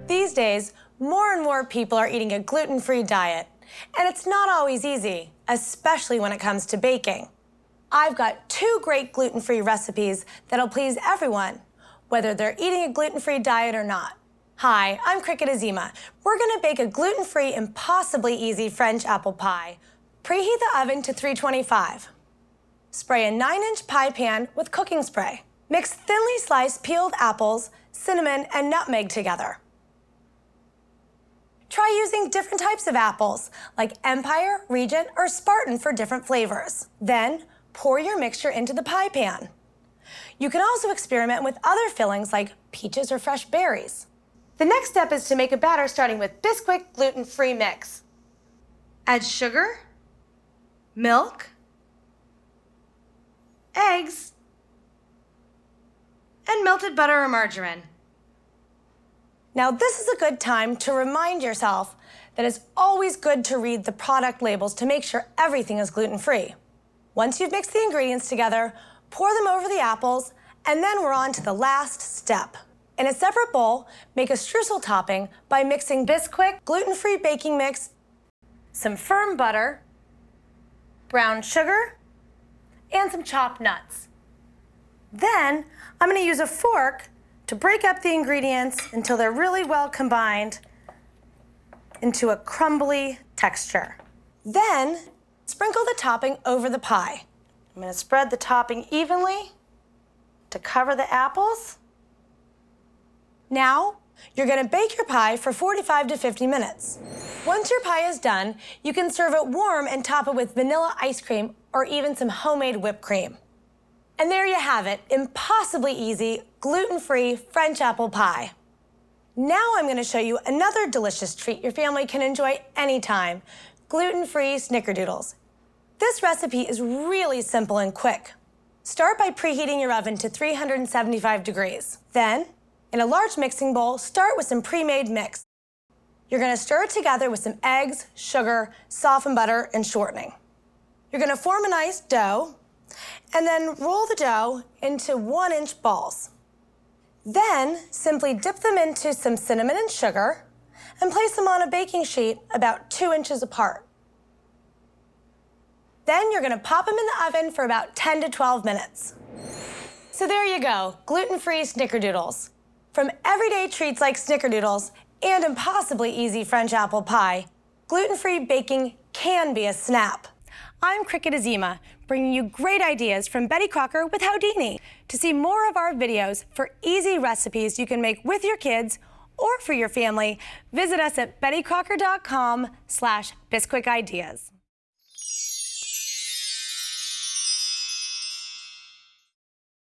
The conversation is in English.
These days, more and more people are eating a gluten-free diet, and it's not always easy, especially when it comes to baking. I've got 2 great gluten-free recipes that'll please everyone, whether they're eating a gluten-free diet or not. Hi, I'm Cricket Azima. We're gonna bake a gluten-free, impossibly easy French apple pie. Preheat the oven to 325. Spray a 9-inch pie pan with cooking spray. Mix thinly sliced peeled apples, cinnamon, and nutmeg together. Try using different types of apples, like Empire, Regent, or Spartan for different flavors. Then, pour your mixture into the pie pan. You can also experiment with other fillings like peaches or fresh berries. The next step is to make a batter starting with Bisquick gluten-free mix. Add sugar, milk, eggs, and melted butter or margarine. Now, this is a good time to remind yourself that it's always good to read the product labels to make sure everything is gluten-free. Once you've mixed the ingredients together, pour them over the apples, and then we're on to the last step. In a separate bowl, make a streusel topping by mixing Bisquick gluten-free baking mix, some firm butter, brown sugar, and some chopped nuts. Then, I'm going to use a fork to break up the ingredients until they're really well combined into a crumbly texture. Then, sprinkle the topping over the pie. I'm going to spread the topping evenly to cover the apples. Now, you're going to bake your pie for 45 to 50 minutes. Once your pie is done, you can serve it warm and top it with vanilla ice cream or even some homemade whipped cream. And there you have it, impossibly easy, gluten-free French apple pie. Now I'm going to show you another delicious treat your family can enjoy anytime, gluten-free Snickerdoodles. This recipe is really simple and quick. Start by preheating your oven to 375 degrees. Then, in a large mixing bowl, start with some pre-made mix. You're going to stir it together with some eggs, sugar, softened butter, and shortening. You're going to form a nice dough, and then roll the dough into 1-inch balls. Then, simply dip them into some cinnamon and sugar, and place them on a baking sheet about 2 inches apart. Then you're going to pop them in the oven for about 10 to 12 minutes. So there you go, gluten-free Snickerdoodles. From everyday treats like Snickerdoodles and impossibly easy French apple pie, gluten-free baking can be a snap. I'm Cricket Azima, bringing you great ideas from Betty Crocker with Howdini. To see more of our videos for easy recipes you can make with your kids or for your family, visit us at bettycrocker.com/bisquickideas.